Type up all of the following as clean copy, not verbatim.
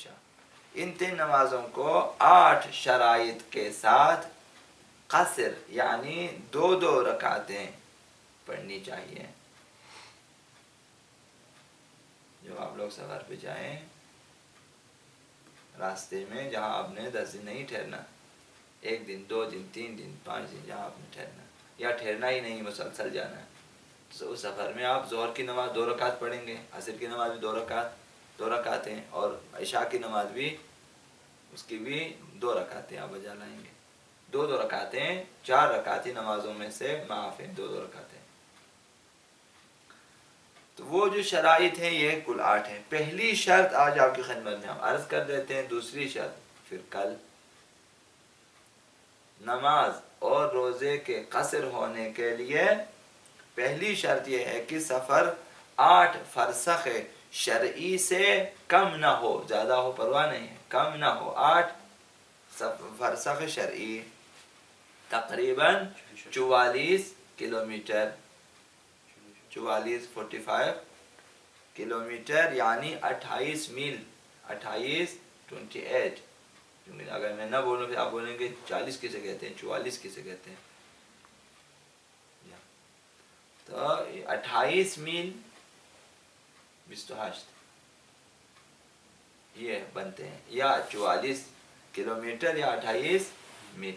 عشاء. ان 3 نمازوں کو 8 شرائط کے ساتھ قصر یعنی 2 رکعتیں پڑھنی چاہیے. جب آپ لوگ سفر پہ جائیں راستے میں جہاں آپ نے 10 دن نہیں ٹھہرنا، 1 دن 2 دن 3 دن 5 دن جہاں آپ نے ٹھہرنا یا ٹھہرنا ہی نہیں مسلسل جانا ہے، تو اس سفر میں آپ ظہر کی نماز 2 رکعت پڑھیں گے، عصر کی نماز بھی 2 رکعتیں اور عشاء کی نماز بھی اس کی بھی 2 رکعتیں آپ بجا لائیں گے. 2 رکعتیں 4 رکعتی نمازوں میں سے معاف ہیں. 2 رکعتیں. تو وہ جو شرائط ہیں یہ کل 8 ہیں. پہلی شرط آج آپ کی خدمت میں ہم عرض کر دیتے ہیں، دوسری شرط پھر کل. نماز اور روزے کے قصر ہونے کے لیے پہلی شرط یہ ہے کہ سفر 8 فرسخ شرعی سے کم نہ ہو، زیادہ ہو پرواہ نہیں ہے، کم نہ ہو. 8 فرسخ شرعی تقریباً 44 کلومیٹر، 45 کلومیٹر یعنی 28 میل. 28 اگر میں نہ بولوں پھر آپ بولیں گے 40 کسے کہتے ہیں، 44 کسے کہتے ہیں. تو 28 میل 28 یہ بنتے ہیں، یا 44 کلومیٹر یا 28 میل.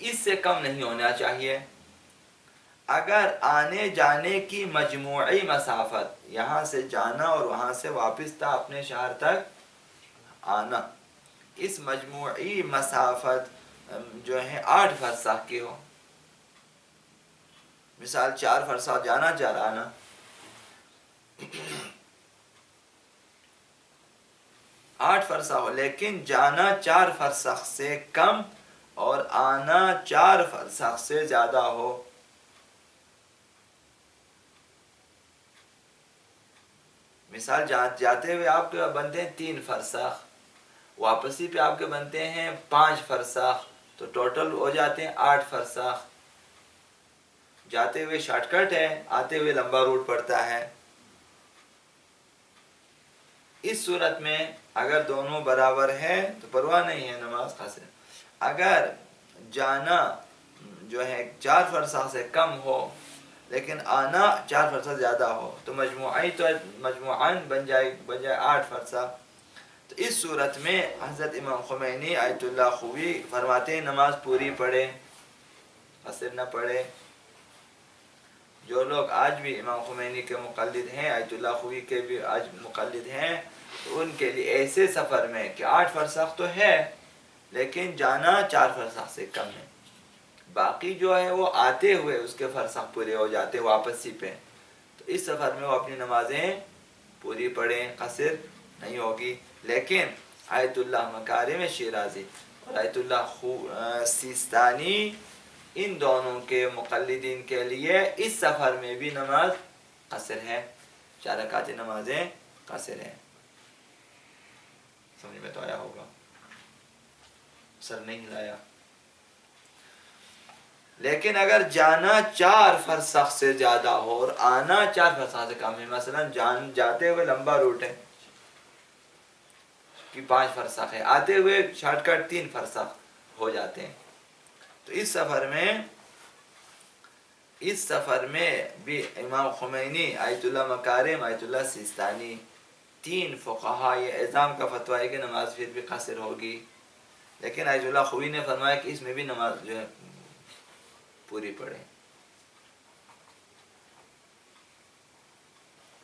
اس سے کم نہیں ہونا چاہیے. اگر آنے جانے کی مجموعی مسافت یہاں سے جانا اور وہاں سے واپس تا اپنے شہر تک آنا، اس مجموعی مسافت جو ہے 8 فرسخ کی ہو، مثال 4 فرسخ جانا 4 آنا، 8 فرسخ ہو، لیکن جانا 4 فرسخ سے کم اور آنا 4 فرسخ سے زیادہ ہو. مثال جاتے ہوئے آپ کے بنتے ہیں 3 فرسخ، واپسی پہ آپ کے بنتے ہیں 5 فرسخ، تو ٹوٹل ہو جاتے ہیں 8 فرسخ. جاتے ہوئے شارٹ کٹ ہے، آتے ہوئے لمبا روٹ پڑتا ہے. اس صورت میں اگر دونوں برابر ہے تو پرواہ نہیں ہے، نماز قصر. اگر جانا جو ہے 4 فرسخ سے کم ہو لیکن آنا 4 فرسخ زیادہ ہو تو مجموعاً بن جائے 8 فرسخ. تو اس صورت میں حضرت امام خمینی آیت اللہ خوی فرماتے ہیں نماز پوری پڑھے، قصر نہ پڑھے. جو لوگ آج بھی امام خمینی کے مقلد ہیں، آیت اللہ خوی کے بھی آج مقلد ہیں، تو ان کے لیے ایسے سفر میں کہ 8 فرسخ تو ہے لیکن جانا 4 فرسخ سے کم ہے، باقی جو ہے وہ آتے ہوئے اس کے فرسخ پورے ہو جاتے واپسی پہ، تو اس سفر میں وہ اپنی نمازیں پوری پڑھیں، قصر نہیں ہوگی. لیکن آیت اللہ مکارم شیرازی اور آیت اللہ سیستانی ان دونوں کے مقلدین کے لیے اس سفر میں بھی نماز قصر ہے، 4 رکعتی نمازیں قصر ہیں. سمجھ میں تو آیا ہوگا، سر نہیں ہلایا. لیکن اگر جانا 4 فرسخ سے زیادہ ہو اور آنا 4 فرسخ سے کم ہے، مثلا جاتے ہوئے لمبا روٹ ہے کہ 5 فرسخ ہے، آتے ہوئے شارٹ کٹ 3 فرسخ ہو جاتے ہیں، تو اس سفر میں بھی امام خمینی، آیت اللہ مکارم، آیت اللہ سیستانی 3 فقہا یہ اعظام کا فتویٰ ہے کہ نماز پھر بھی قصر ہوگی. لیکن آیت اللہ خوی نے فرمایا کہ اس میں بھی نماز جو ہے پوری پڑھیں،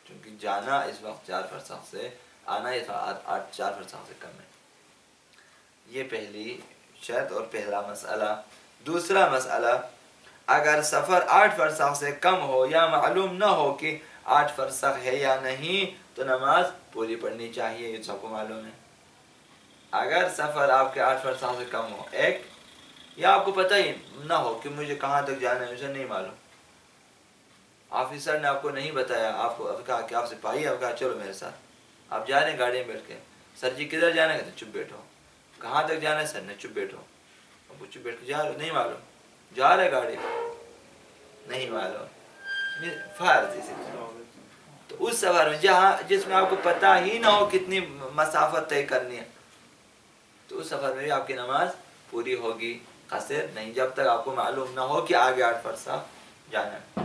کیونکہ جانا اس وقت 4 فرسخ سے، آنا 4 فرسخ سے کم ہے. یہ پہلی شرط اور پہلا مسئلہ. دوسرا مسئلہ، اگر سفر 8 فرسخ سے کم ہو یا معلوم نہ ہو کہ 8 فرسخ ہے یا نہیں تو نماز پوری پڑھنی چاہیے، یہ سب کو معلوم ہے. اگر سفر آپ کے 8 فرسخ سے کم ہو، ایک یا آپ کو پتہ ہی نہ ہو کہ مجھے کہاں تک جانا ہے، اسے نہیں معلوم، آفیسر نے آپ کو نہیں بتایا، آپ کو کہا کہ آپ سپاہی، آپ کہا چلو میرے ساتھ، آپ جا رہے ہیں گاڑی میں بیٹھ کے، سر جی کدھر جانا ہے، کہتے چپ بیٹھو. کہاں تک جانا ہے، سر نے چپ بیٹھو. اب وہ چپ بیٹھ کے جا رہے، نہیں معلوم، جا رہے گاڑی نہیں معلوم، فرض اسی طرح تو اس سفر میں جس میں آپ کو پتہ ہی نہ ہو کتنی مسافت طے کرنی ہے، تو اس سفر میں بھی آپ کی نماز پوری ہوگی، قصر نہیں، جب تک آپ کو معلوم نہ ہو کہ آگے 8 فرسخ جانا ہے۔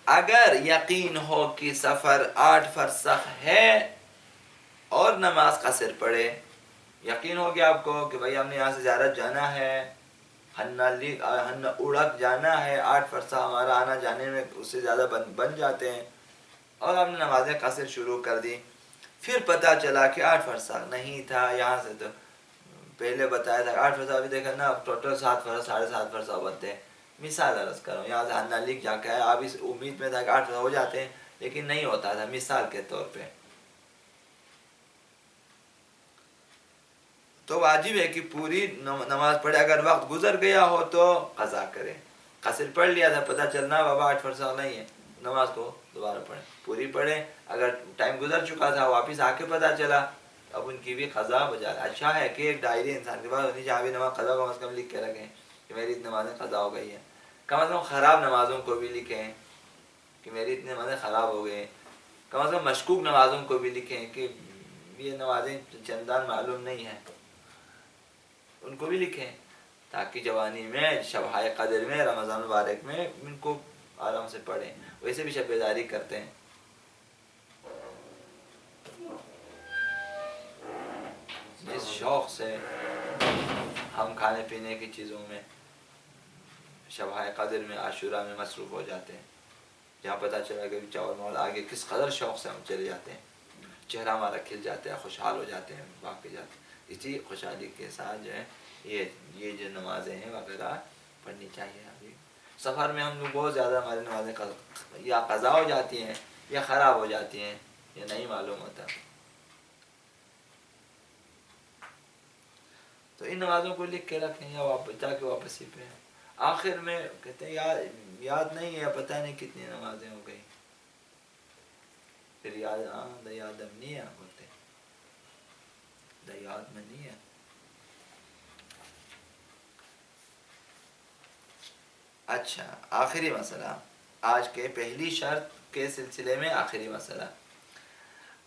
اگر یقین ہو کہ سفر 8 فرسخ ہے اور نماز قصر پڑھے، یقین ہو گیا آپ کو کہ بھائی ہم نے یہاں سے زیارت جانا ہے، ہن اڑک جانا ہے، 8 فرسخ ہمارا آنا جانے میں اس سے زیادہ بن جاتے ہیں، اور ہم نے نمازیں قصر شروع کر دی، پھر پتہ چلا کہ 8 فرسخ نہیں تھا، یہاں سے تو پہلے بتایا تھا 8 فرسخ، ابھی دیکھا نا اب ٹوٹل 7 فرسخ 7.5 فرسخ بنتے ہیں۔ مثال عرض کروں، یہاں سے ہنہ لکھ جا کے اب اس امید میں تھا کہ 8 فرسخ ہو جاتے ہیں، لیکن نہیں ہوتا تھا، مثال کے طور پہ۔ تو واجب ہے کہ پوری نماز پڑھے، اگر وقت گزر گیا ہو تو قضا کرے۔ قصر پڑھ لیا تھا، پتہ چلنا بابا 8 فرسخ نہیں ہے، نماز کو دوبارہ پڑھیں، پوری پڑھیں۔ اگر ٹائم گزر چکا تھا، واپس آ کے پتہ چلا، اب ان کی بھی قضا بجا۔ اچھا ہے کہ ایک ڈائری انسان کے پاس ہونی چاہیے، نماز قضا کم از کم لکھ کے رکھیں کہ میری اتنی نمازیں قضا ہو گئی ہیں، کم از کم خراب نمازوں کو بھی لکھیں کہ میری اتنی نمازیں خراب ہو گئی ہیں، کم از کم مشکوک نمازوں کو بھی لکھیں کہ یہ نمازیں چندان معلوم نہیں ہیں، ان کو بھی لکھیں تاکہ جوانی میں شب قدر میں رمضان مبارک میں ان کو آرام سے پڑھیں۔ ویسے بھی شب بیداری کرتے ہیں۔ جس شوق سے ہم کھانے پینے کی چیزوں میں شب قدر میں عاشورہ میں مصروف ہو جاتے ہیں، جہاں پتہ چلا کہ چاول مول آگے کس قدر شوق سے ہم چلے جاتے ہیں، چہرہ ہمارا کھل جاتا ہے، خوشحال ہو جاتے ہیں، باقی جاتے ہیں۔ اسی خوشحالی کے ساتھ جو ہے یہ جو نمازیں ہیں وغیرہ پڑھنی چاہیے۔ ابھی سفر میں ہم لوگ بہت زیادہ ہماری نمازیں یا قضا ہو جاتی ہیں یا خراب ہو جاتی ہیں، یہ نہیں معلوم ہوتا۔ تو ان نمازوں کو لکھ کے رکھیں یا تاکہ واپسی پہ آخر میں کہتے ہیں یاد نہیں ہے، پتہ نہیں کتنی نمازیں ہو گئی، پھر یادم نہیں ہے بولتے، یاد میں نہیں ہے۔ اچھا، آخری مسئلہ آج کے پہلی شرط کے سلسلے میں، آخری مسئلہ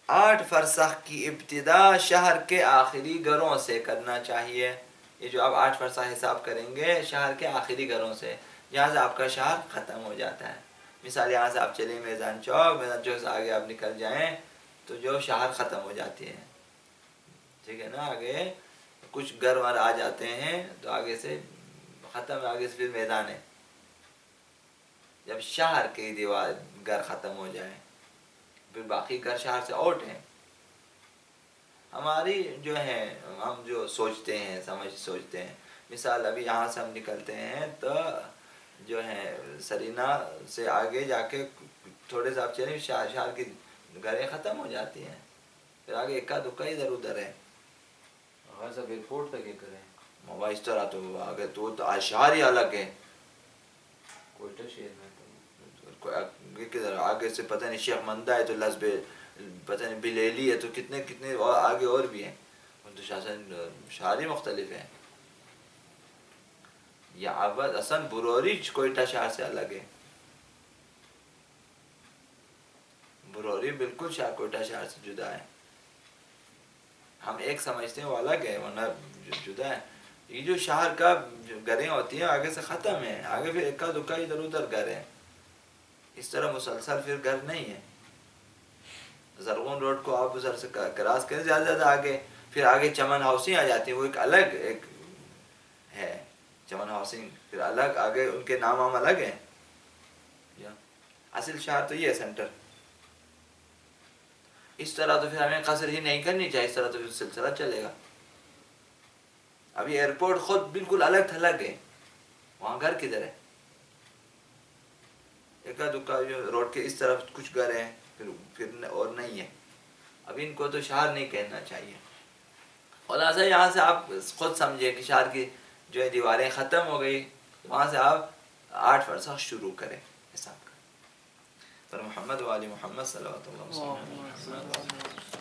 8 فرسخ کی ابتدا شہر کے آخری گھروں سے کرنا چاہیے۔ یہ جو آپ 8 فرسخ حساب کریں گے شہر کے آخری گھروں سے، جہاں سے آپ کا شہر ختم ہو جاتا ہے۔ مثال یہاں سے آپ چلیں میدان چوک سے آگے آپ نکل جائیں تو جو شہر ختم ہو جاتی ہے، ٹھیک ہے نا، آگے کچھ گھر وار آ جاتے ہیں تو آگے سے ختم، آگے سے پھر میدان ہے۔ جب شہر کی دیوار گھر ختم ہو جائے پھر باقی گھر شہر سے آؤٹ ہیں۔ ہماری جو ہے ہم جو سوچتے ہیں سوچتے ہیں، مثال ابھی یہاں سے ہم نکلتے ہیں تو جو ہے سرینا سے آگے جا کے تھوڑے سے آپ چلیں شہر کی گھریں ختم ہو جاتی ہیں، پھر آگے اکا دکا ادھر ادھر ہے، ہر سب ایئرپورٹ تک یہ کریں موبائل اس طرح تو آگے تو شہر ہی الگ ہے، کوئٹہ شہر میں کدھر آگے سے پتہ نہیں شیخ مندہ ہے تو لسبے پتہ نہیں بلیلی ہے تو کتنے اور آگے اور بھی ہیں، تو شہر ہی مختلف ہیں۔ یا عبد حسن بروری کوئٹہ شہر سے الگ ہے، بروری بالکل کوئٹہ شہر سے جدا ہے، ہم ایک سمجھتے ہیں وہ الگ ہے ورنہ جدا ہے۔ یہ جو شہر کا گھریں ہوتی ہیں آگے سے ختم ہیں، آگے پھر اکا دکا ادھر ادھر گھر ہیں، اس طرح مسلسل پھر گھر نہیں ہے۔ زرغون روڈ کو آپ ادھر سے کراس کریں زیادہ زیادہ آگے، پھر آگے چمن ہاؤسنگ آ جاتی ہے، وہ ایک الگ ایک ہے چمن ہاؤسنگ، پھر الگ آگے ان کے نام الگ ہیں، اصل شہر تو یہ ہے سینٹر۔ اس طرح تو پھر ہمیں قصر ہی نہیں کرنی چاہیے، اس طرح تو پھر سلسلہ چلے گا۔ ابھی ایئرپورٹ خود بالکل الگ تھلگ ہے، وہاں گھر کدھر ہے؟ اکا دکا جو روڈ کے اس طرف کچھ گھر ہیں پھر اور نہیں ہے، اب ان کو تو شہر نہیں کہنا چاہیے۔ خلاصہ یہاں سے آپ خود سمجھے کہ شہر کی جو ہے دیواریں ختم ہو گئی، وہاں سے آپ 8 فرسخ شروع کریں حساب کریں۔ پر محمد و آل محمد صلی اللہ علیہ وسلم